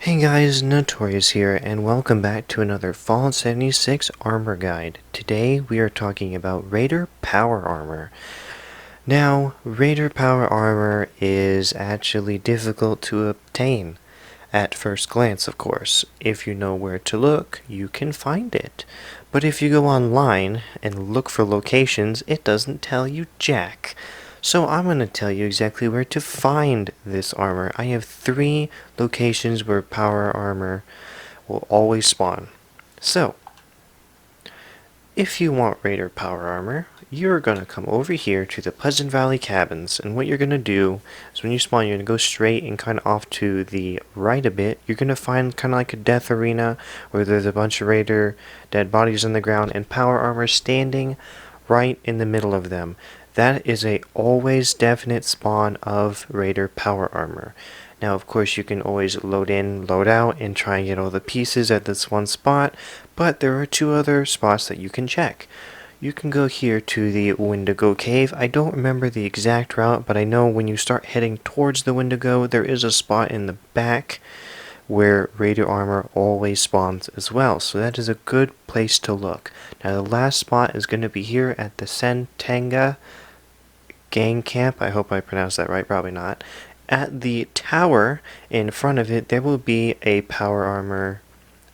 Hey guys, Notorious here, and welcome back to another Fallout 76 armor guide. Today we are talking about Raider Power Armor. Now, Raider Power Armor is actually difficult to obtain. At first glance, of course. If you know where to look, you can find it. But if you go online and look for locations, it doesn't tell you jack. So I'm going to tell you exactly where to find this armor. I have 3 locations where power armor will always spawn. So, if you want Raider Power Armor, you're going to come over here to the Pleasant Valley Cabins, and what you're going to do is when you spawn, you're going to go straight and kind of off to the right a bit. You're going to find kind of like a death arena where there's a bunch of Raider dead bodies on the ground and power armor standing right in the middle of them. That is a always definite spawn of Raider Power Armor. Now, of course, you can always load in, load out, and try and get all the pieces at this one spot, but there are 2 other spots that you can check. You can go here to the Wendigo Cave. I don't remember the exact route, but I know when you start heading towards the Wendigo, there is a spot in the back where Raider Armor always spawns as well, so that is a good place to look. Now, the last spot is going to be here at the Sentanga Gang Camp. I hope I pronounced that right, probably not. At the tower in front of it, there will be a power armor.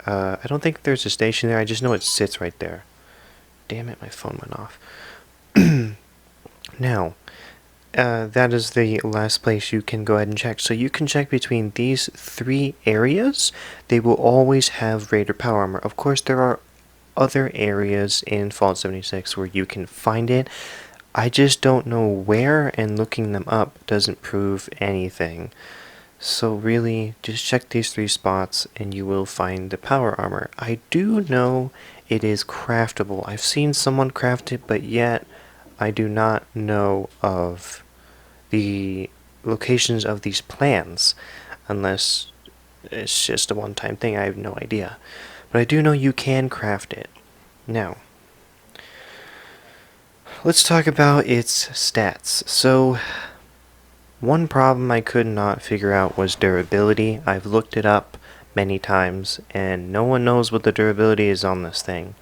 I don't think there's a station there. I just know it sits right there. Damn it, my phone went off. Now, that is the last place you can go ahead and check. So you can check between these 3 areas. They will always have Raider power armor. Of course, there are other areas in Fallout 76 where you can find it. I just don't know where, and looking them up doesn't prove anything. So really, just check these 3 spots and you will find the power armor. I do know it is craftable. I've seen someone craft it, but yet I do not know of the locations of these plans, unless it's just a one-time thing. I have no idea. But I do know you can craft it. Now, let's talk about its stats. So, one problem I could not figure out was durability. I've looked it up many times, and no one knows what the durability is on this thing.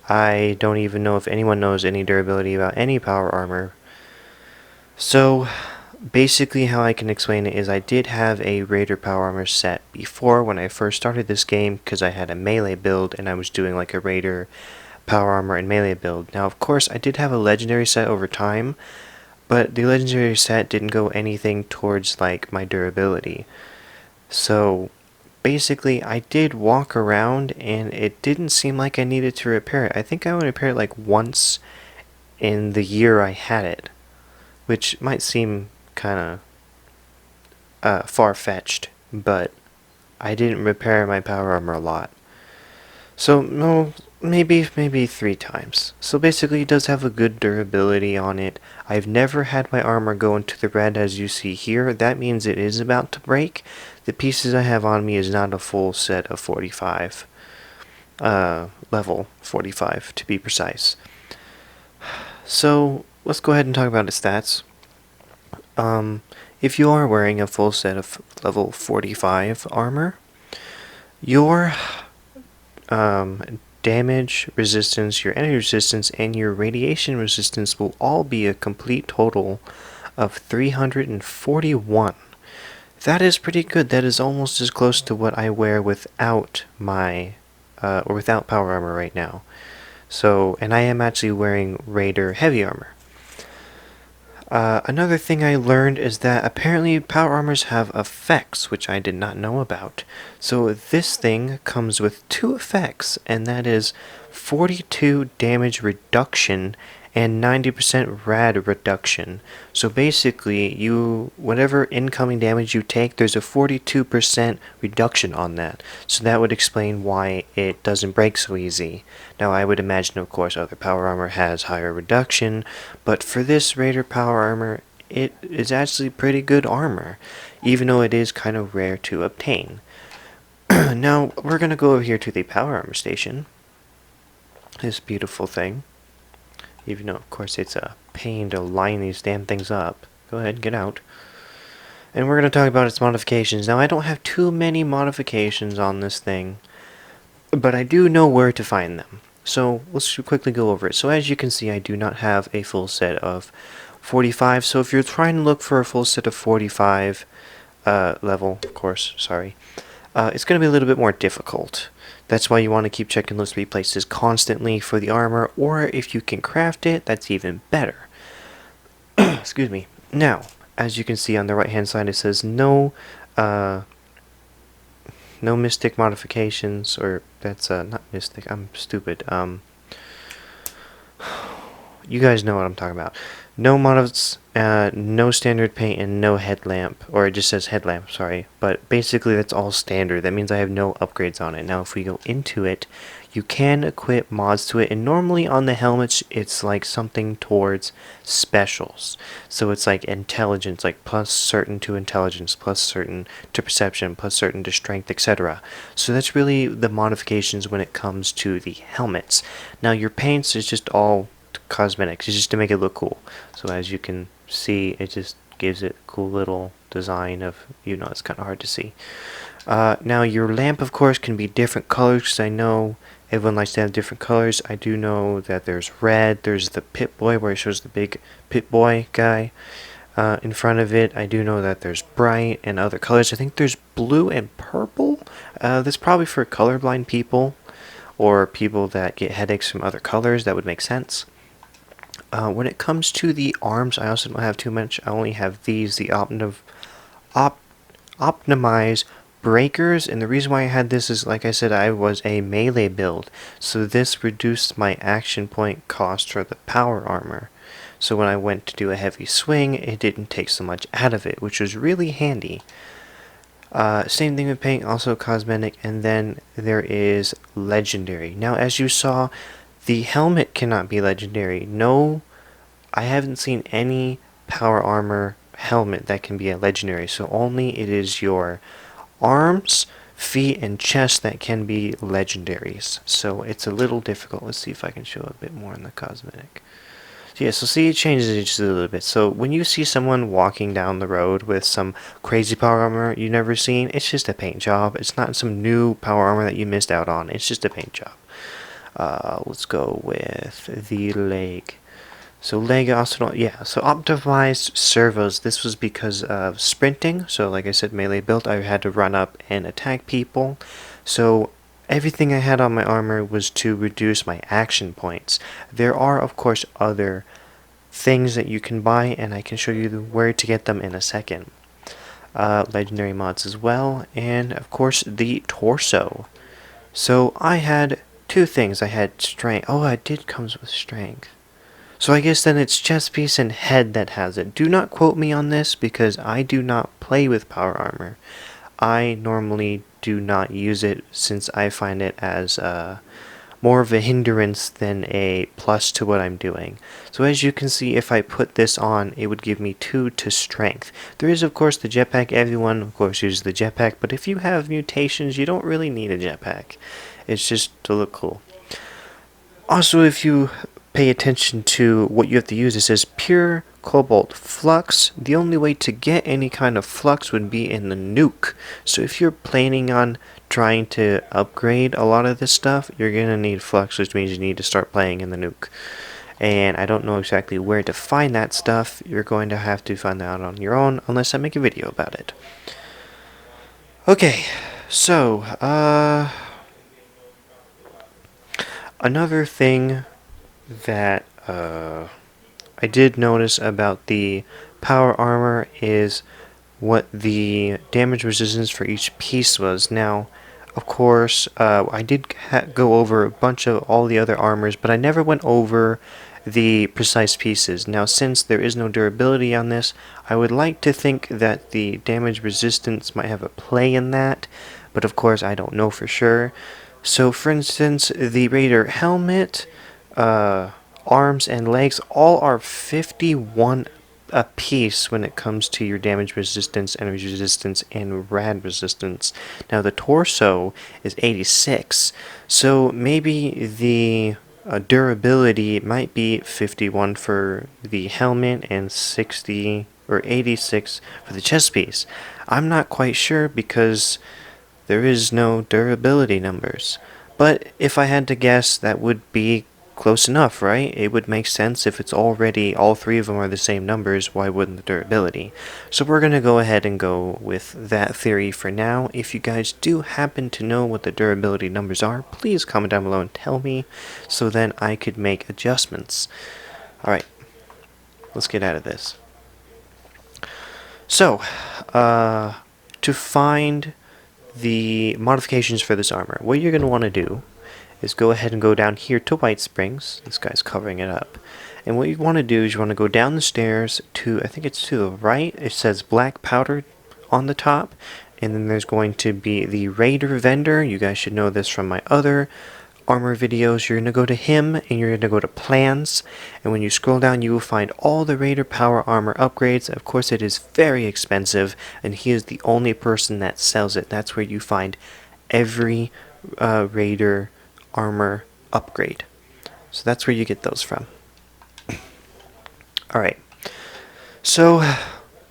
I don't even know if anyone knows any durability about any power armor. So, basically how I can explain it is I did have a Raider power armor set before when I first started this game, because I had a melee build and I was doing like a Raider power armor and melee build. Now, of course, I did have a legendary set over time, but the legendary set didn't go anything towards like my durability. So basically, I did walk around and it didn't seem like I needed to repair it. I think I would repair it like once in the year I had it, which might seem kind of far-fetched, but I didn't repair my power armor a lot. So, no, maybe 3 times. So basically it does have a good durability on it. I've never had my armor go into the red as you see here. That means it is about to break. The pieces I have on me is not a full set of 45. Level 45 to be precise. So, let's go ahead and talk about its stats. If you are wearing a full set of level 45 armor, your damage resistance, your energy resistance, and your radiation resistance will all be a complete total of 341. That is pretty good. That is almost as close to what I wear without my, or without power armor right now. So, and I am actually wearing Raider heavy armor. Another thing I learned is that apparently power armors have effects, which I did not know about. So this thing comes with 2 effects, and that is 42 damage reduction and 90% rad reduction. So basically, whatever incoming damage you take, there's a 42% reduction on that. So that would explain why it doesn't break so easy. Now I would imagine, of course, other power armor has higher reduction, but for this Raider power armor, it is actually pretty good armor, even though it is kind of rare to obtain. Now, we're going to go over here to the power armor station. This beautiful thing. Even though, of course, it's a pain to line these damn things up. Go ahead, get out. And we're going to talk about its modifications. Now, I don't have too many modifications on this thing, but I do know where to find them. So let's quickly go over it. So as you can see, I do not have a full set of 45. So if you're trying to look for a full set of 45 level, of course, sorry, it's going to be a little bit more difficult. That's why you want to keep checking those 3 places constantly for the armor, or if you can craft it, that's even better. Excuse me. Now, as you can see on the right hand side, it says no mystic modifications, or that's not mystic, I'm stupid. You guys know what I'm talking about. No mods, no standard paint, and no headlamp, or it just says headlamp, sorry. But basically that's all standard. That means I have no upgrades on it. Now if we go into it, you can equip mods to it, and normally on the helmets it's like something towards specials. So it's like intelligence, like plus certain to intelligence, plus certain to perception, plus certain to strength, etc. So that's really the modifications when it comes to the helmets. Now your paints is just all cosmetics. It's just to make it look cool. So as you can see, it just gives it a cool little design of, it's kind of hard to see. Now your lamp, of course, can be different colors, because I know everyone likes to have different colors. I do know that there's red, there's the Pip-Boy, where it shows the big Pip-Boy guy in front of it. I do know that there's bright and other colors. I think there's blue and purple. That's probably for colorblind people, or people that get headaches from other colors. That would make sense. When it comes to the arms, I also don't have too much. I only have these, the Optimize breakers, and the reason why I had this is, like I said, I was a melee build, so this reduced my action point cost for the power armor. So when I went to do a heavy swing, it didn't take so much out of it, which was really handy. Same thing with paint, also cosmetic, and then there is legendary. Now, as you saw, the helmet cannot be legendary. No, I haven't seen any power armor helmet that can be a legendary, so only it is your arms, feet, and chest that can be legendaries. So it's a little difficult. Let's see if I can show a bit more in the cosmetic. So yeah, so see, it changes it just a little bit. So when you see someone walking down the road with some crazy power armor you've never seen, it's just a paint job. It's not some new power armor that you missed out on. It's just a paint job. Let's go with the leg. So leg also don't, yeah, so optimized servos. This was because of sprinting. So like I said, melee build, I had to run up and attack people. So everything I had on my armor was to reduce my action points. There are, of course, other things that you can buy, and I can show you where to get them in a second. Legendary mods as well, and of course the torso. So I had 2 things. I had strength. Oh, it did comes with strength. So I guess then it's chest piece and head that has it. Do not quote me on this, because I do not play with power armor. I normally do not use it, since I find it as more of a hindrance than a plus to what I'm doing. So as you can see, if I put this on, it would give me 2 to strength. There is, of course, the jetpack. Everyone, of course, uses the jetpack, but if you have mutations, you don't really need a jetpack. It's just to look cool. Also, if you pay attention to what you have to use, it says pure cobalt flux. The only way to get any kind of flux would be in the nuke. So if you're planning on trying to upgrade a lot of this stuff, you're gonna need flux, which means you need to start playing in the nuke. And I don't know exactly where to find that stuff. You're going to have to find that out on your own, unless I make a video about it. Okay, so another thing that I did notice about the power armor is what the damage resistance for each piece was. Now, of course, I did go over a bunch of all the other armors, but I never went over the precise pieces. Now, since there is no durability on this, I would like to think that the damage resistance might have a play in that, but of course I don't know for sure. So for instance, the Raider helmet, arms and legs all are 51 a piece when it comes to your damage resistance, energy resistance, and rad resistance. Now the torso is 86, so maybe the durability might be 51 for the helmet and 60 or 86 for the chest piece. I'm not quite sure because there is no durability numbers. But if I had to guess, that would be close enough, right? It would make sense if it's already all three of them are the same numbers, why wouldn't the durability? So we're going to go ahead and go with that theory for now. If you guys do happen to know what the durability numbers are, please comment down below and tell me so then I could make adjustments. Alright, let's get out of this. So, to find the modifications for this armor, what you're going to want to do is go ahead and go down here to White Springs. This guy's covering it up. And what you want to do is you want to go down the stairs to, I think it's to the right. It says black powder on the top. And then there's going to be the Raider vendor. You guys should know this from my other armor videos. You're going to go to him and you're going to go to plans. And when you scroll down, you will find all the Raider power armor upgrades. Of course, it is very expensive. And he is the only person that sells it. That's where you find every Raider armor upgrade. So that's where you get those from. Alright. So,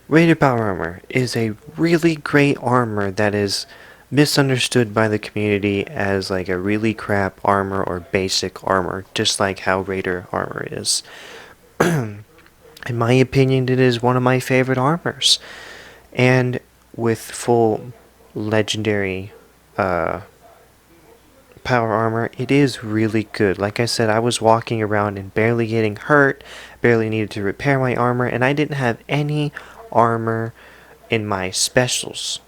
Raider Power Armor is a really great armor that is misunderstood by the community as like a really crap armor or basic armor, just like how Raider armor is. In my opinion, it is one of my favorite armors. And with full legendary power armor, it is really good. Like I said, I was walking around and barely getting hurt, barely needed to repair my armor, and I didn't have any armor in my specials.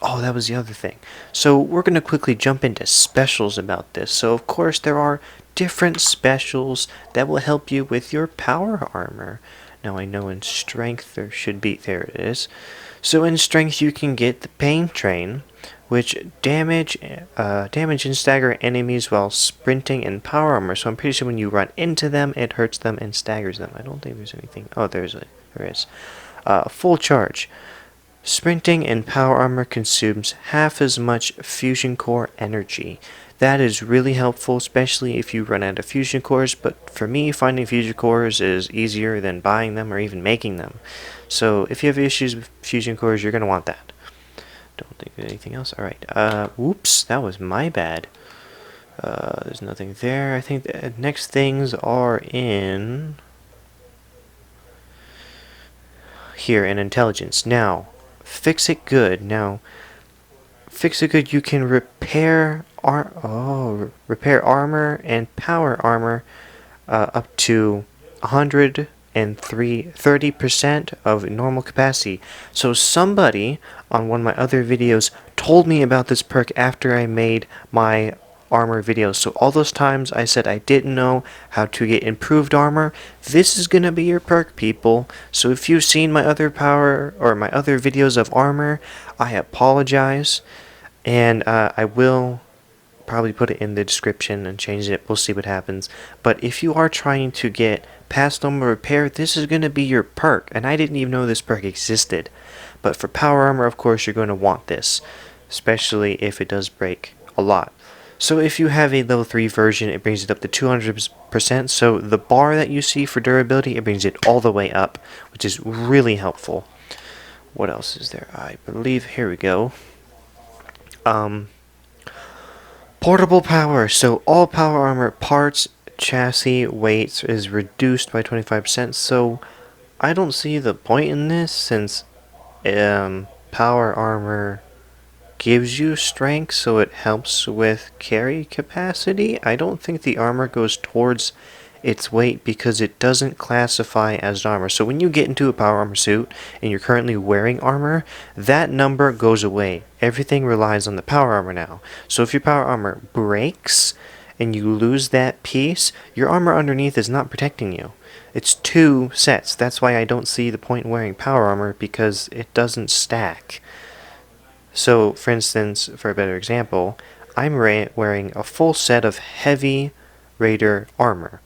Oh, that was the other thing. So we're going to quickly jump into specials about this. So of course there are different specials that will help you with your power armor. Now I know in strength there should be, there it is. So in strength you can get the Pain Train, which damage and stagger enemies while sprinting in power armor. So I'm pretty sure when you run into them, it hurts them and staggers them. I don't think there's anything. Oh, there is. Full charge. Sprinting in power armor consumes half as much fusion core energy. That is really helpful, especially if you run out of fusion cores. But for me, finding fusion cores is easier than buying them or even making them. So if you have issues with fusion cores, you're going to want that. Don't think of anything else. Alright, whoops, that was my bad. There's nothing there. I think the next things are in here in intelligence. Now, fix it good. Now, fix it good. You can repair repair armor and power armor up to 30% of normal capacity. So somebody on one of my other videos told me about this perk after I made my armor videos. So all those times I said I didn't know how to get improved armor, this is gonna be your perk, people. So if you've seen my other power or my other videos of armor, I apologize, and I will probably put it in the description and change it. We'll see what happens. But if you are trying to get past normal repair, this is going to be your perk. And I didn't even know this perk existed. But for power armor, of course, you're going to want this, especially if it does break a lot. So if you have a level 3 version, it brings it up to 200%. So the bar that you see for durability, it brings it all the way up, which is really helpful. What else is there? I believe, here we go. Portable power. So all power armor parts, chassis, weights is reduced by 25%. So I don't see the point in this, since power armor gives you strength, so it helps with carry capacity. I don't think the armor goes towards its weight because it doesn't classify as armor. So when you get into a power armor suit and you're currently wearing armor, that number goes away. Everything relies on the power armor now. So if your power armor breaks and you lose that piece, your armor underneath is not protecting you. It's 2 sets. That's why I don't see the point in wearing power armor, because it doesn't stack. So for instance, for a better example, I'm wearing a full set of heavy Raider armor.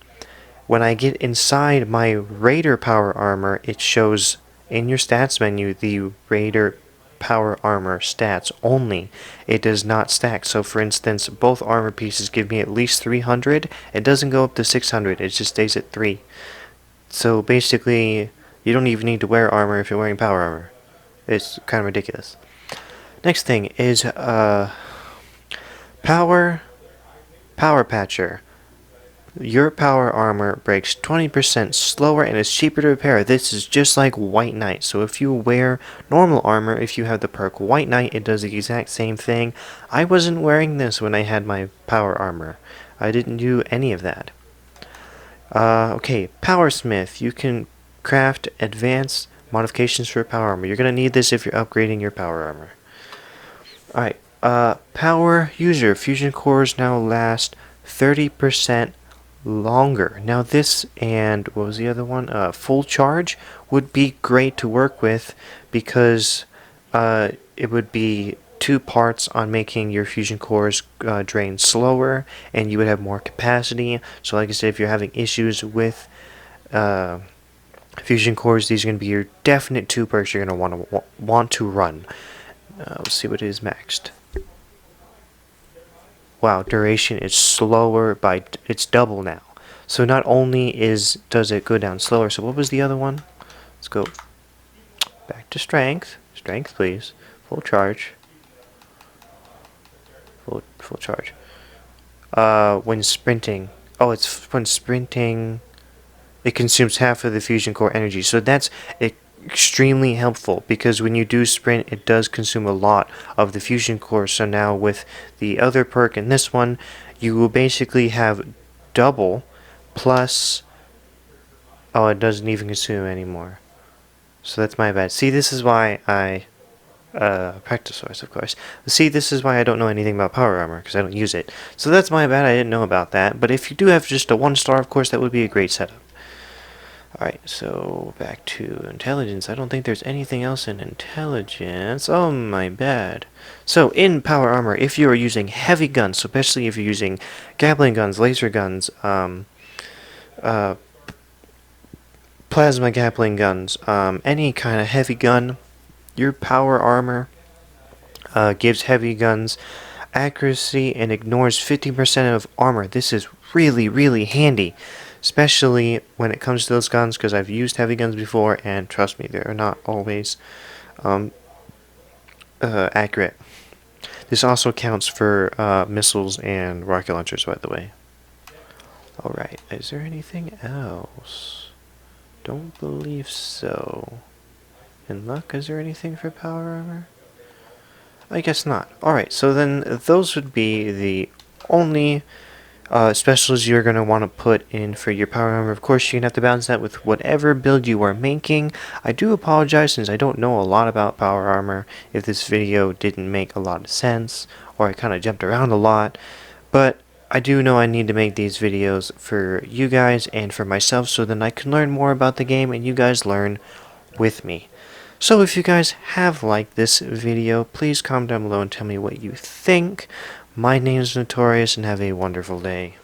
When I get inside my Raider power armor, it shows in your stats menu the Raider power armor stats only. It does not stack. So for instance, both armor pieces give me at least 300. It doesn't go up to 600. It just stays at 3. So basically, You don't even need to wear armor if you're wearing power armor. It's kind of ridiculous. Next thing is power patcher. Your power armor breaks 20% slower and is cheaper to repair. This is just like White Knight. So if you wear normal armor, if you have the perk White Knight, it does the exact same thing. I wasn't wearing this when I had my power armor. I didn't do any of that. Okay, Powersmith. You can craft advanced modifications for power armor. You're going to need this if you're upgrading your power armor. Alright, power user. Fusion cores now last 30% longer. Now this and what was the other one? Full charge would be great to work with because it would be 2 parts on making your fusion cores drain slower, and you would have more capacity. So like I said, if you're having issues with fusion cores, these are going to be your definite 2 perks you're going to want to run. Let's see what it is maxed. Wow, duration is slower by it's double now. So not only does it go down slower. So what was the other one? Let's go back to strength. Strength, please. Full charge. Full charge. When sprinting. Oh, it's when sprinting. It consumes half of the fusion core energy. So that's extremely helpful because when you do sprint, it does consume a lot of the fusion core. So now with the other perk and this one, you will basically have double plus. Oh, it doesn't even consume anymore. So that's my bad. See, this is why I practice source, of course. See, this is why I don't know anything about power armor because I don't use it. So that's my bad. I didn't know about that. But if you do have just a 1-star, of course, that would be a great setup. Alright, so back to intelligence. I don't think there's anything else in intelligence. Oh, my bad. So, in power armor, if you are using heavy guns, so especially if you're using Gatling guns, laser guns, plasma Gatling guns, any kind of heavy gun, your power armor gives heavy guns accuracy and ignores 50% of armor. This is really, really handy. Especially when it comes to those guns, because I've used heavy guns before, and trust me, they're not always accurate. This also counts for missiles and rocket launchers, by the way. Alright, is there anything else? Don't believe so. In luck, is there anything for power armor? I guess not. Alright, so then those would be the only specials you're going to want to put in for your power armor. Of course, you're going to have to balance that with whatever build you are making. I do apologize since I don't know a lot about power armor if this video didn't make a lot of sense or I kind of jumped around a lot, but I do know I need to make these videos for you guys and for myself so then I can learn more about the game and you guys learn with me. So if you guys have liked this video, please comment down below and tell me what you think. My name is Notorious, and have a wonderful day.